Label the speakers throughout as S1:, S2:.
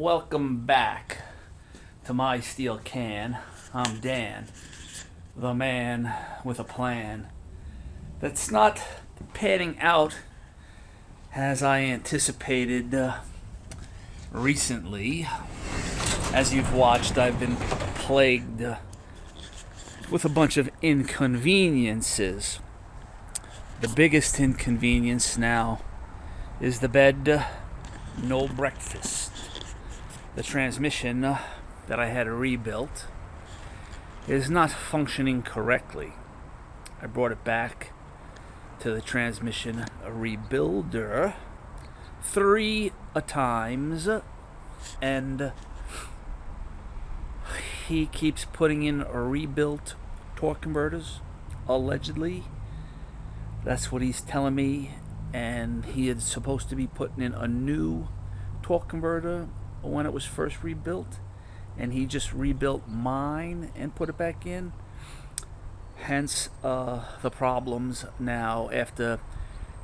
S1: welcome back to my steel can. I'm Dan, the man with a plan that's not panning out as I anticipated recently. As you've watched, I've been plagued with a bunch of inconveniences. The biggest inconvenience now is the bed, no breakfast. The transmission that I had rebuilt is not functioning correctly. I brought it back to the transmission rebuilder 3 times, and he keeps putting in rebuilt torque converters, allegedly. That's what he's telling me. And he is supposed to be putting in a new torque converter when it was first rebuilt, and he just rebuilt mine and put it back in. Hence the problems now after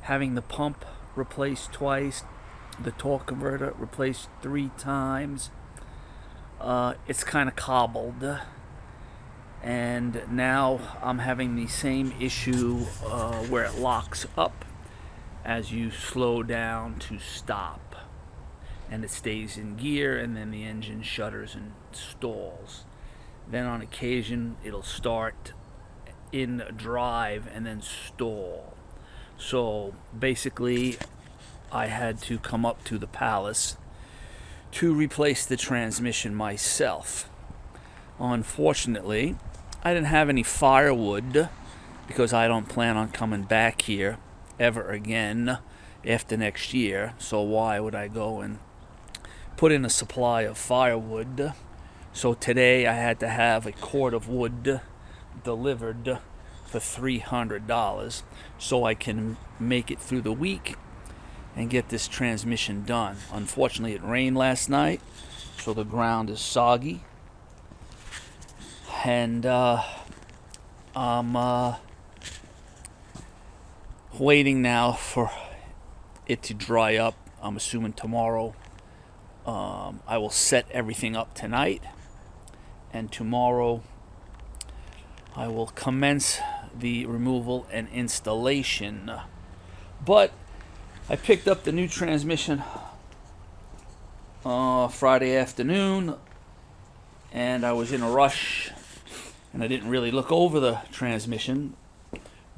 S1: having the pump replaced twice, the torque converter replaced 3 times. It's kind of cobbled, and now I'm having the same issue where it locks up as you slow down to stop, and it stays in gear, and then the engine shudders and stalls. Then on occasion it'll start in drive and then stall. So basically I had to come up to the palace to replace the transmission myself. Unfortunately, I didn't have any firewood because I don't plan on coming back here ever again after next year. So why would I go and put in a supply of firewood? So today I had to have a cord of wood delivered for $300 so I can make it through the week and get this transmission done. Unfortunately, it rained last night, so the ground is soggy, and I'm waiting now for it to dry up. I'm assuming tomorrow. I will set everything up tonight, and tomorrow I will commence the removal and installation. But I picked up the new transmission Friday afternoon, and I was in a rush, and I didn't really look over the transmission.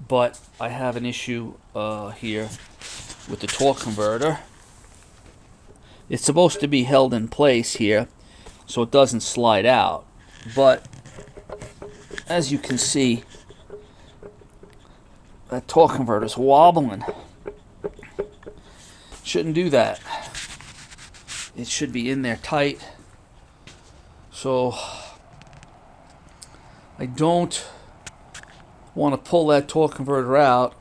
S1: But I have an issue here with the torque converter. It's supposed to be held in place here so it doesn't slide out, but as you can see, that torque converter is wobbling. Shouldn't do that. It should be in there tight. So I don't want to pull that torque converter out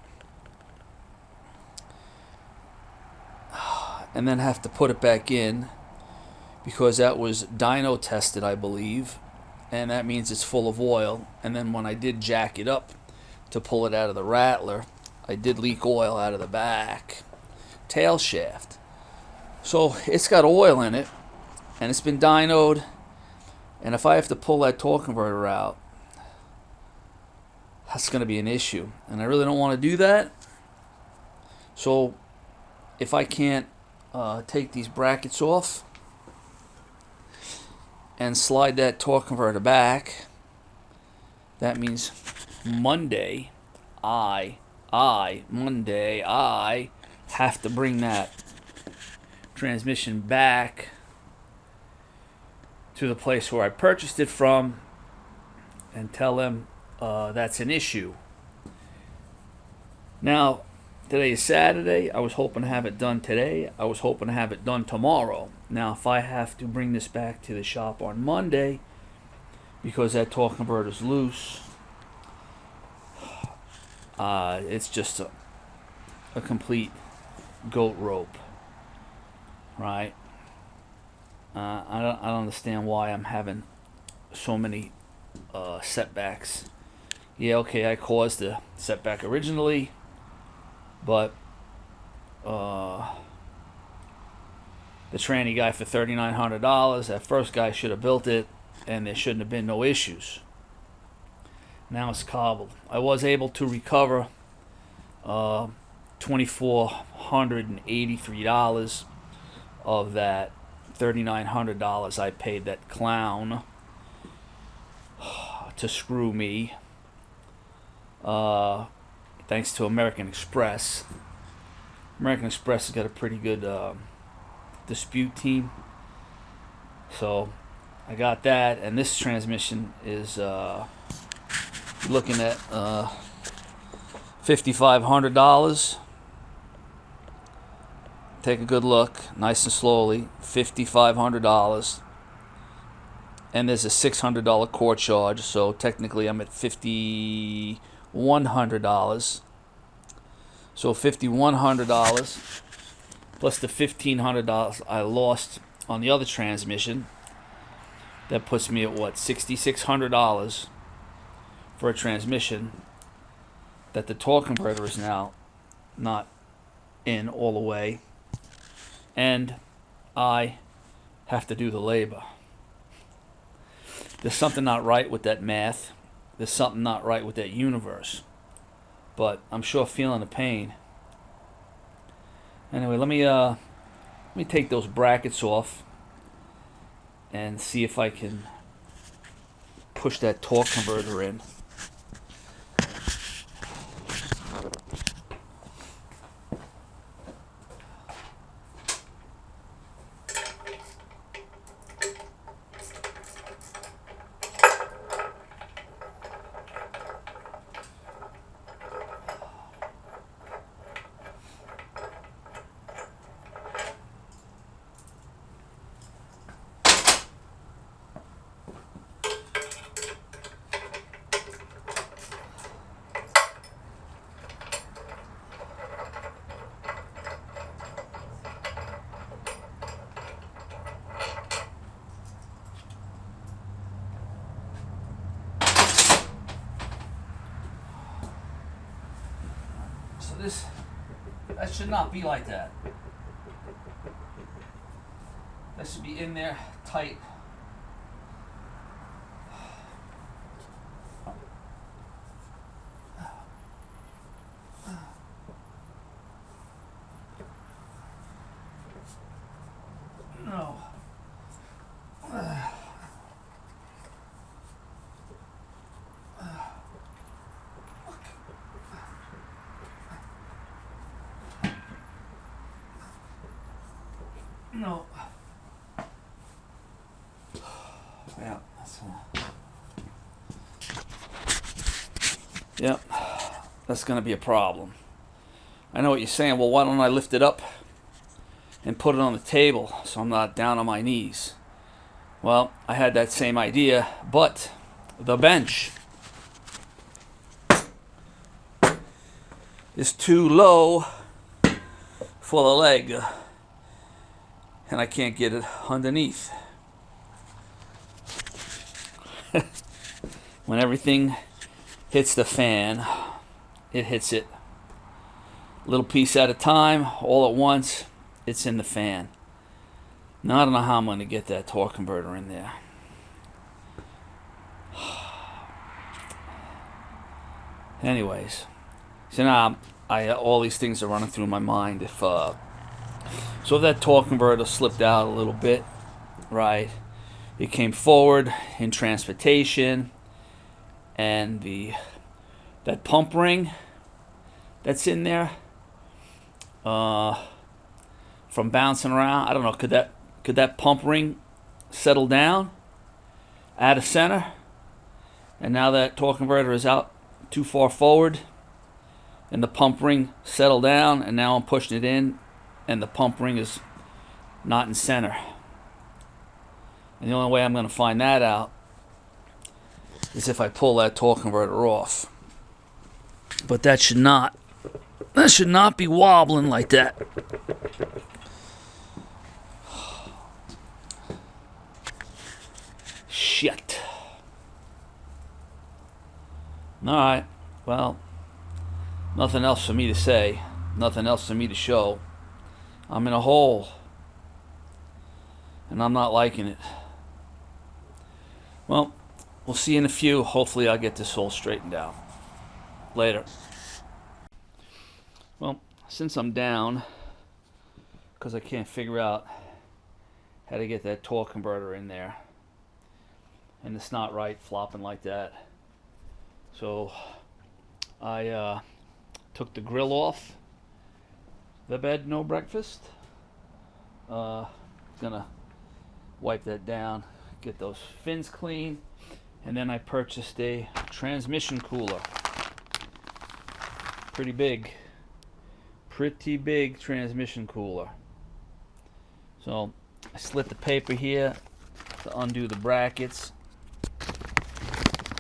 S1: and then have to put it back in, because that was dyno tested, I believe, and that means it's full of oil. And then when I did jack it up to pull it out of the rattler, I did leak oil out of the back tail shaft. So it's got oil in it, and it's been dynoed, and if I have to pull that torque converter out, that's going to be an issue, and I really don't want to do that. So if I can't take these brackets off and slide that torque converter back, that means Monday I have to bring that transmission back to the place where I purchased it from and tell them that's an issue. Now, today is Saturday. I was hoping to have it done today. I was hoping to have it done tomorrow. Now, if I have to bring this back to the shop on Monday because that torque converter is loose, it's just a complete goat rope, right? I don't understand why I'm having so many setbacks. Yeah, okay, I caused the setback originally, but the tranny guy for $3,900. That first guy should have built it, and there shouldn't have been no issues. Now it's cobbled. I was able to recover $2,483 of that $3,900 I paid that clown to screw me. Thanks to American Express. American Express has got a pretty good dispute team. So I got that, and this transmission is looking at $5,500. Take a good look, nice and slowly. $5,500, and there's a $600 core charge. So technically, I'm at $5,100. So $5,100 plus the $1,500 I lost on the other transmission. That puts me at what, $6,600 for a transmission that the torque converter is now not in all the way, and I have to do the labor. There's something not right with that math. There's something not right with that universe. But I'm sure feeling the pain. Anyway, let me take those brackets off and see if I can push that torque converter in. That should not be like that. That should be in there tight. No. No. Yeah, that's gonna be a problem. I know what you're saying. Well, why don't I lift it up and put it on the table so I'm not down on my knees? Well, I had that same idea, but the bench is too low for the leg, and I can't get it underneath. When everything hits the fan, it hits it a little piece at a time, all at once. It's in the fan. Now I don't know how I'm going to get that torque converter in there. Anyways, so now all these things are running through my mind. If that torque converter slipped out a little bit, right? It came forward in transportation, and that pump ring that's in there from bouncing around, I don't know, could that pump ring settle down out of center, and now that torque converter is out too far forward, and the pump ring settled down, and now I'm pushing it in, and the pump ring is not in center. And the only way I'm going to find that out is if I pull that torque converter off. But that should not be wobbling like that. Shit. Alright, well, nothing else for me to say, nothing else for me to show. I'm in a hole. and I'm not liking it. Well, we'll see you in a few. Hopefully I'll get this all straightened out. Later. Well, since I'm down, because I can't figure out how to get that torque converter in there, and it's not right flopping like that, so I took the grill off the bed, no breakfast. Gonna wipe that down, get those fins clean, and then I purchased a transmission cooler. Pretty big transmission cooler. So I slit the paper here to undo the brackets,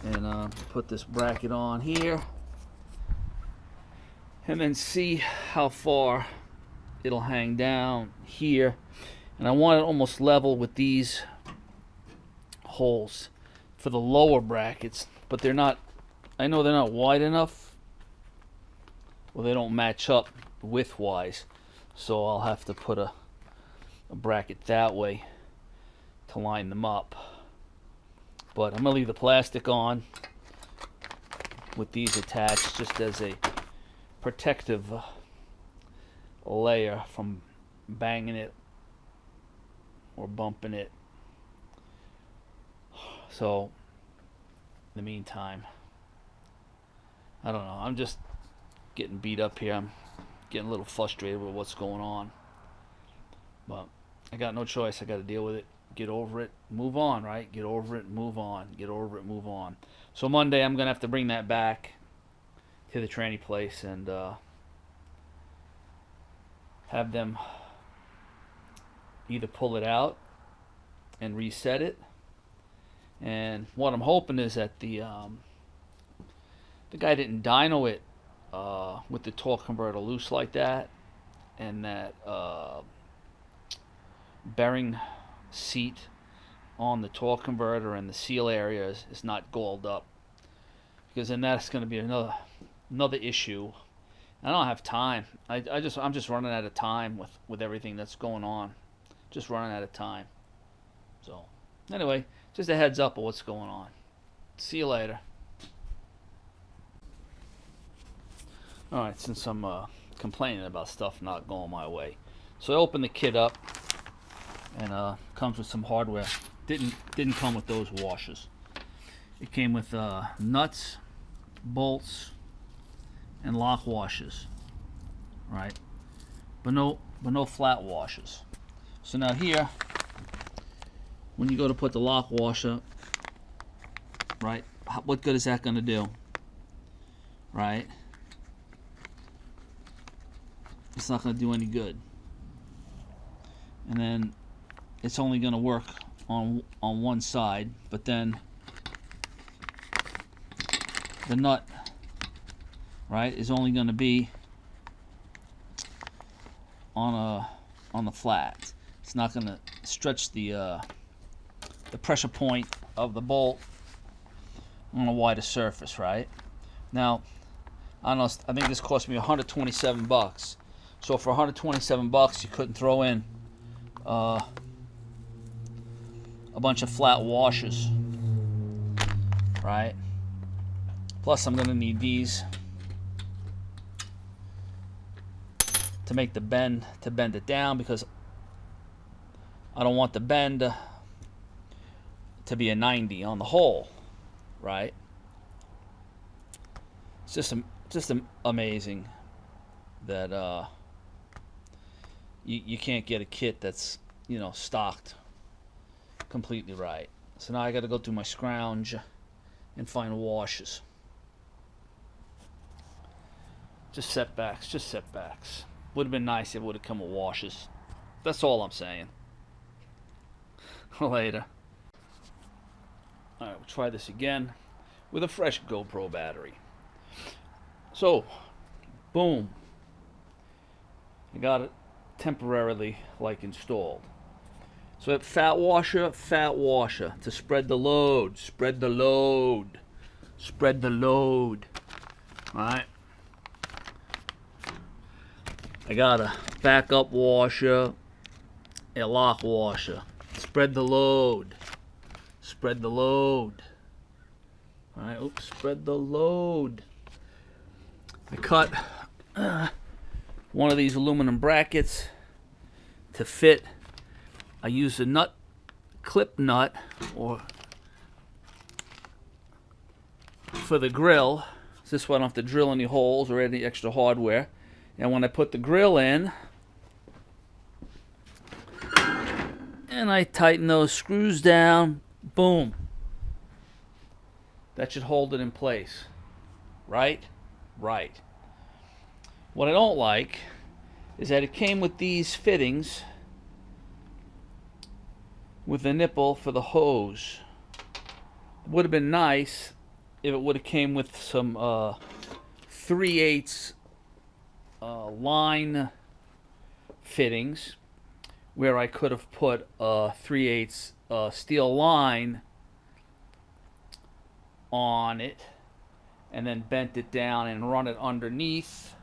S1: and put this bracket on here, and then see how far it'll hang down here. And I want it almost level with these holes for the lower brackets, but they're not, I know they're not wide enough. Well, they don't match up width wise, so I'll have to put a bracket that way to line them up. But I'm gonna leave the plastic on with these attached just as a protective layer from banging it or bumping it. So in the meantime, I don't know, I'm just getting beat up here. I'm getting a little frustrated with what's going on, but I got no choice. I got to deal with it, get over it, move on, right? Get over it, move on, get over it, move on. So Monday I'm gonna have to bring that back to the tranny place and have them either pull it out and reset it. And what I'm hoping is that the guy didn't dyno it with the torque converter loose like that, and that bearing seat on the torque converter and the seal area is not galled up, because then that's going to be another issue. I don't have time. I'm just running out of time with everything that's going on. Just running out of time. So anyway, just a heads up of what's going on. See you later. Alright, since I'm complaining about stuff not going my way, so I opened the kit up, and comes with some hardware. Didn't come with those washers. It came with nuts, bolts, and lock washers, right? But no flat washers. So now here, when you go to put the lock washer, right, what good is that going to do, right? It's not going to do any good. And then it's only going to work on one side, but then the nut, right, is only going to be on the flat. It's not going to stretch the pressure point of the bolt on a wider surface, right? Now, I don't know, I think this cost me 127 bucks. So for 127 bucks, you couldn't throw in a bunch of flat washers, right? Plus, I'm going to need these to make the bend, to bend it down, because I don't want the bend to be a 90 on the hole, right? It's just amazing that you can't get a kit that's, you know, stocked completely right. So now I got to go through my scrounge and find washers. Just setbacks, just setbacks. Would have been nice if it would have come with washers. That's all I'm saying. Later. Alright, we'll try this again with a fresh GoPro battery. So, boom. I got it temporarily like installed. So fat washer to spread the load, spread the load, spread the load. Alright. I got a backup washer, a lock washer. It's Spread the load. Spread the load. All right, oops, spread the load. I cut one of these aluminum brackets to fit. I used a nut, clip nut, or for the grill. This way I don't have to drill any holes or any extra hardware. And when I put the grill in, and I tighten those screws down, boom. That should hold it in place. Right? Right. What I don't like is that it came with these fittings with the nipple for the hose. It would have been nice if it would have came with some 3/8 line fittings, where I could have put a 3/8 steel line on it and then bent it down and run it underneath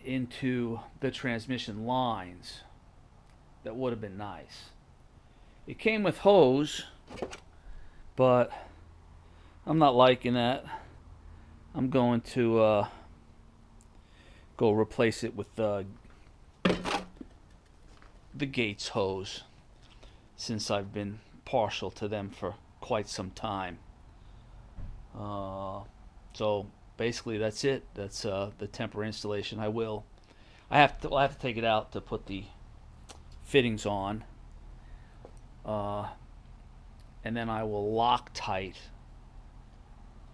S1: into the transmission lines. That would have been nice. It came with hose, but I'm not liking that. I'm going to go replace it with the Gates hose, since I've been partial to them for quite some time. So basically that's it. That's the temporary installation. I'll have to take it out to put the fittings on, and then I will Loctite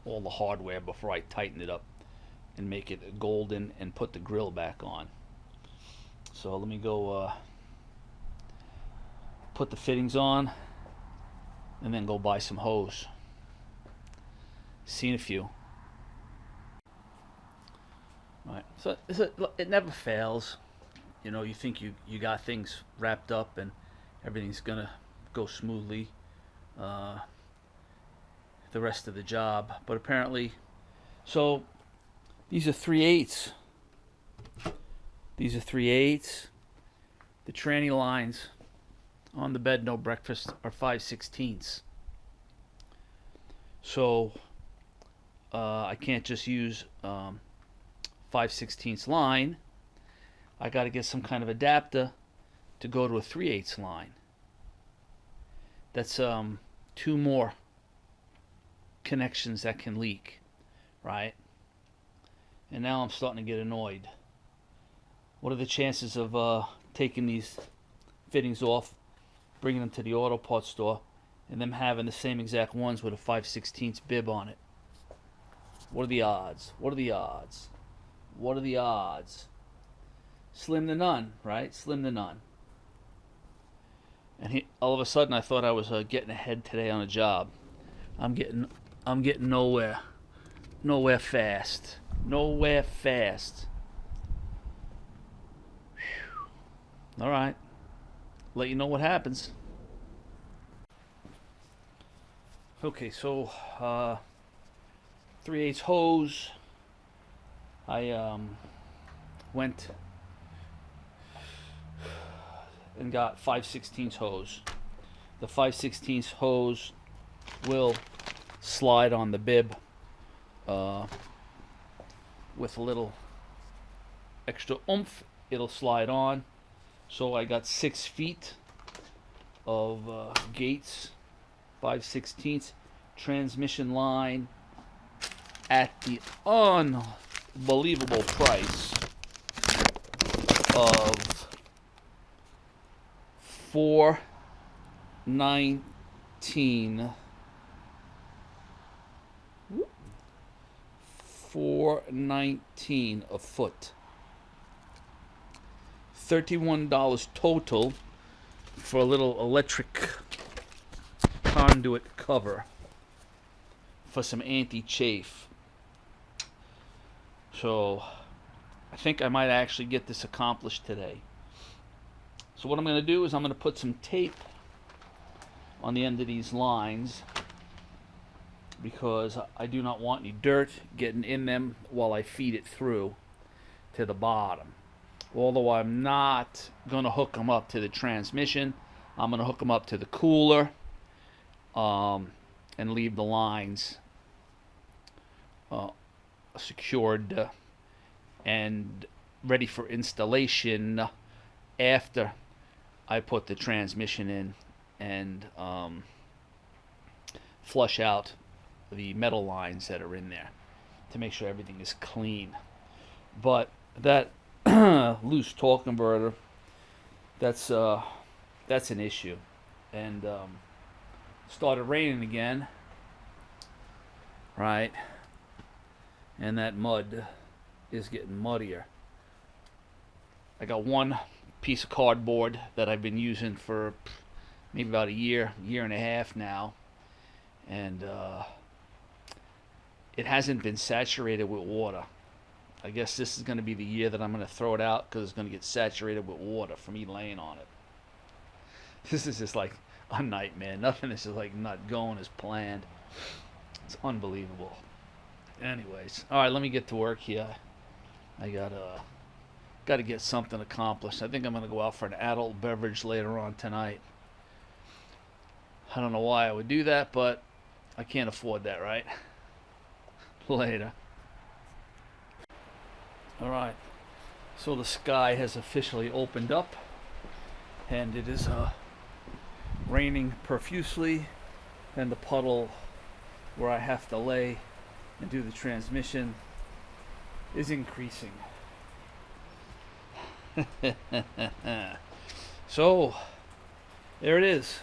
S1: all the hardware before I tighten it up and make it golden and put the grill back on. So let me go put the fittings on and then go buy some hose. Seen a few. Right. So it never fails. You know, you think you got things wrapped up and everything's gonna go smoothly the rest of the job, but apparently, so these are 3/8. These are 3/8. The tranny lines on the bed no breakfast are 5/16. So I can't just use 5/16 line. I got to get some kind of adapter to go to a 3/8 line. That's two more connections that can leak, right? And now I'm starting to get annoyed. What are the chances of taking these fittings off, bringing them to the auto parts store, and them having the same exact ones with a 5/16 bib on it? What are the odds? What are the odds? What are the odds? Slim to none, right? Slim to none. And all of a sudden, I thought I was getting ahead today on a job. I'm getting nowhere, nowhere fast, nowhere fast. Whew. All right, let you know what happens. Okay, so 3/8 hose. I went and got 5/16 hose. The 5/16 hose will slide on the bib with a little extra oomph. It'll slide on. So I got 6 feet of Gates 5/16 transmission line at the unbelievable price of $419. $419 a foot. $31 total for a little electric conduit cover for some anti-chafe. So I think I might actually get this accomplished today. So what I'm going to do is I'm going to put some tape on the end of these lines, because I do not want any dirt getting in them while I feed it through to the bottom. Although I'm not going to hook them up to the transmission. I'm going to hook them up to the cooler, and leave the lines secured and ready for installation after I put the transmission in and flush out the metal lines that are in there to make sure everything is clean. But that loose torque converter, that's an issue. And started raining again, right? And that mud is getting muddier. I got one piece of cardboard that I've been using for maybe about a year and a half now, and it hasn't been saturated with water. I guess this is going to be the year that I'm going to throw it out because it's going to get saturated with water from me laying on it. This is just like a nightmare. Nothing is just like not going as planned. It's unbelievable. Anyways, all right, let me get to work here. I gotta get something accomplished. I think I'm gonna go out for an adult beverage later on tonight. I don't know why I would do that, but I can't afford that, right? Later. All right. So the sky has officially opened up, and it is raining profusely, and the puddle where I have to lay and do the transmission is increasing. So there it is.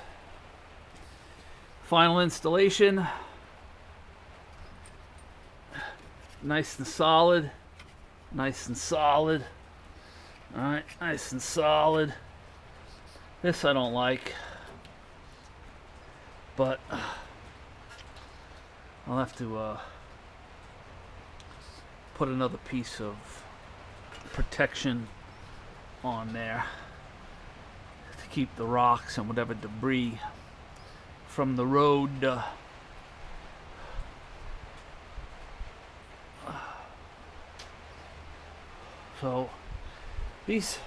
S1: Final installation. Nice and solid. Nice and solid. Alright, nice and solid. This I don't like, but I'll have to put another piece of protection on there to keep the rocks and whatever debris from the road. So these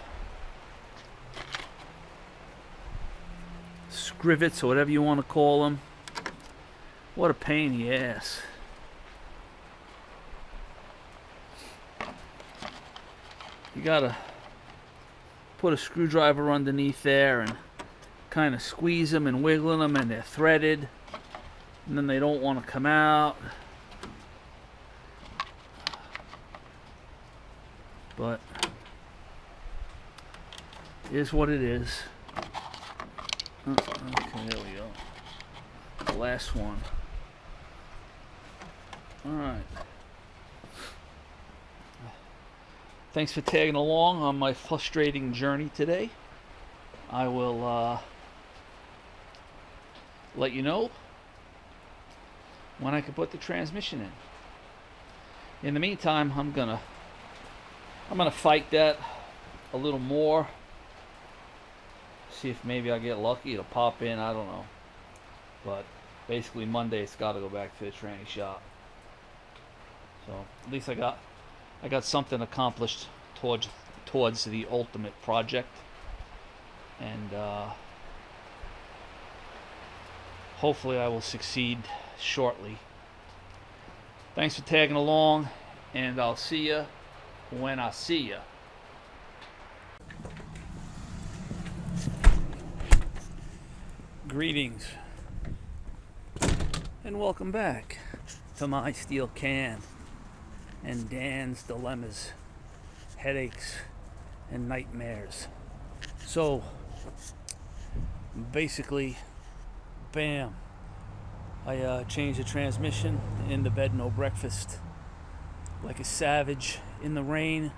S1: scrivets, or whatever you want to call them, what a pain in the ass. You gotta put a screwdriver underneath there and kind of squeeze them and wiggle them, and they're threaded, and then they don't want to come out. But it is what it is. Okay, there we go. The last one. Alright. Thanks for tagging along on my frustrating journey today. I will let you know when I can put the transmission in. In the meantime, I'm gonna fight that a little more. See if maybe I get lucky, it'll pop in, I don't know. But basically Monday it's got to go back to the tranny shop. So at least I got something accomplished towards the ultimate project, and hopefully I will succeed shortly. Thanks for tagging along, and I'll see you when I see you. Greetings and welcome back to my steel can and Dan's dilemmas, headaches, and nightmares. So basically, bam, I changed the transmission in the bed, no breakfast, like a savage in the rain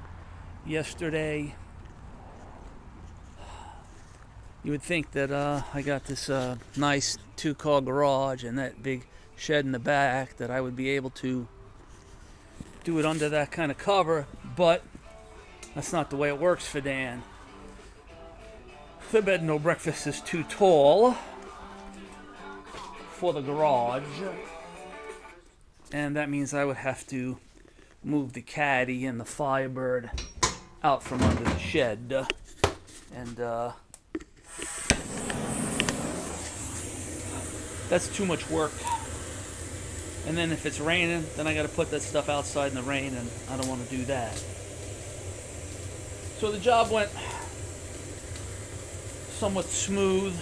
S1: yesterday. You would think that I got this nice two-car garage and that big shed in the back that I would be able to do it under that kind of cover, but that's not the way it works for Dan. The bed no breakfast is too tall for the garage, and that means I would have to move the caddy and the Firebird out from under the shed. And that's too much work. And then if it's raining, then I got to put that stuff outside in the rain, and I don't want to do that. So the job went somewhat smooth.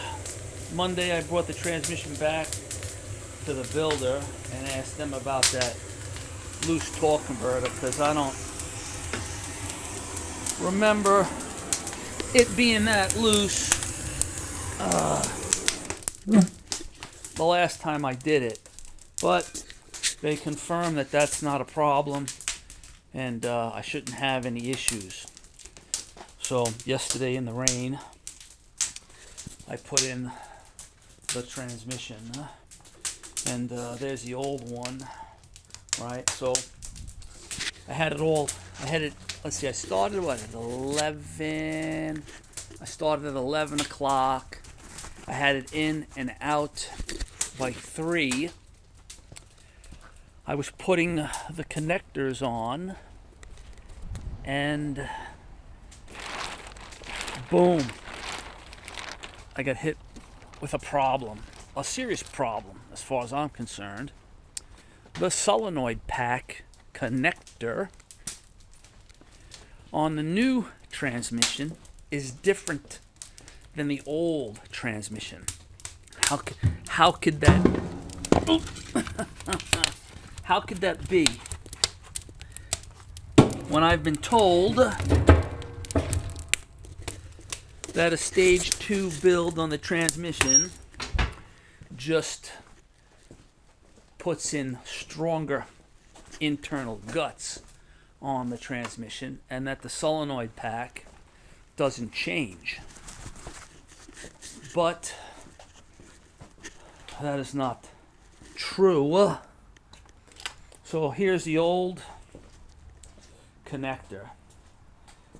S1: Monday I brought the transmission back to the builder and asked them about that loose torque converter, because I don't remember it being that loose the last time I did it. But they confirmed that that's not a problem, and I shouldn't have any issues. So yesterday in the rain, I put in the transmission, and there's the old one, right? So I had it, let's see, I started at 11, I started at 11 o'clock, I had it in and out by 3. I was putting the connectors on, and boom, I got hit with a problem, a serious problem as far as I'm concerned. The solenoid pack connector on the new transmission is different than the old transmission. How could that how could that be when I've been told that a stage 2 build on the transmission just puts in stronger internal guts on the transmission, and that the solenoid pack doesn't change? But that is not true. So here's the old connector.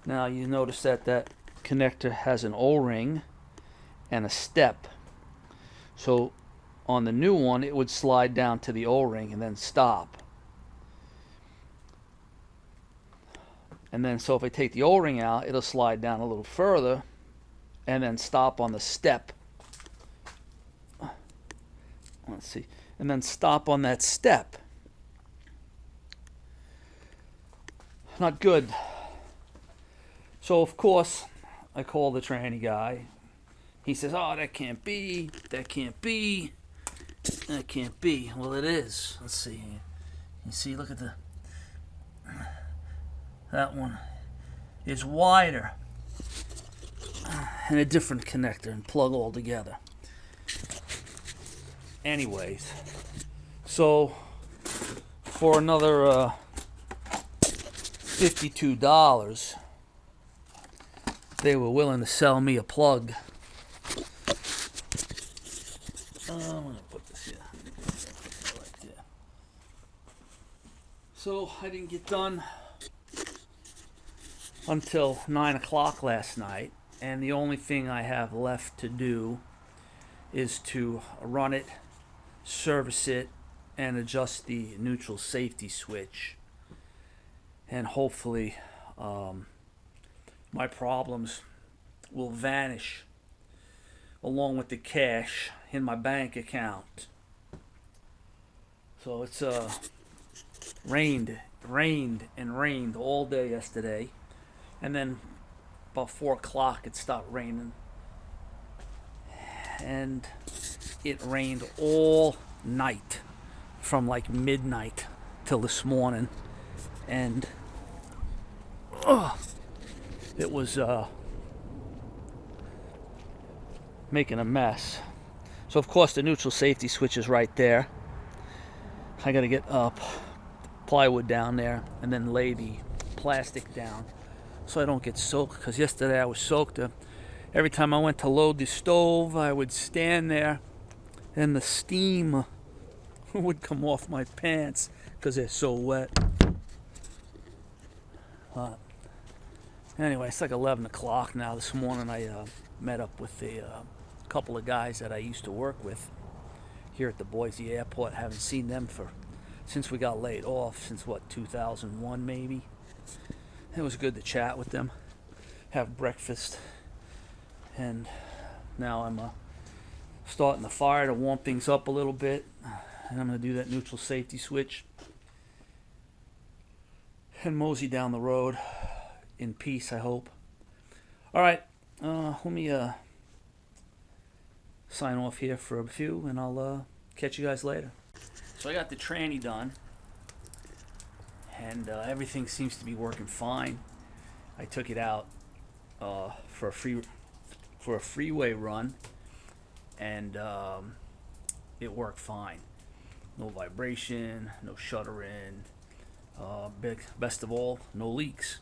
S1: Now you notice that that connector has an O-ring and a step. So on the new one, it would slide down to the O-ring and then stop. And then so if I take the O-ring out, it'll slide down a little further and then stop on the step. Let's see. And then stop on that step. Not good. So of course, I call the tranny guy. He says, "Oh, that can't be. That can't be. That can't be." Well, it is. Let's see. You see, look at that one is wider and a different connector and plug all together. Anyways, so for another $52, they were willing to sell me a plug. I'm gonna put this here, right there. So I didn't get done until 9 o'clock last night, and the only thing I have left to do is to run it, service it, and adjust the neutral safety switch, and hopefully my problems will vanish along with the cash in my bank account. So it's rained all day yesterday, and then about 4 o'clock it stopped raining, and it rained all night from like midnight till this morning, and it was making a mess. So of course the neutral safety switch is right there. I gotta get up plywood down there and then lay the plastic down so I don't get soaked, because yesterday I was soaked. Every time I went to load the stove, I would stand there and the steam would come off my pants because they're so wet. Anyway, it's like 11 o'clock now. This morning I met up with a couple of guys that I used to work with here at the Boise airport. Haven't seen them since we got laid off, since what, 2001 maybe. It was good to chat with them, have breakfast, and now I'm starting the fire to warm things up a little bit, and I'm going to do that neutral safety switch and mosey down the road in peace, I hope. All right, let me sign off here for a few, and I'll catch you guys later. So I got the tranny done, and everything seems to be working fine. I took it out for a freeway run, and it worked fine. No vibration, no shuddering. Best of all, no leaks.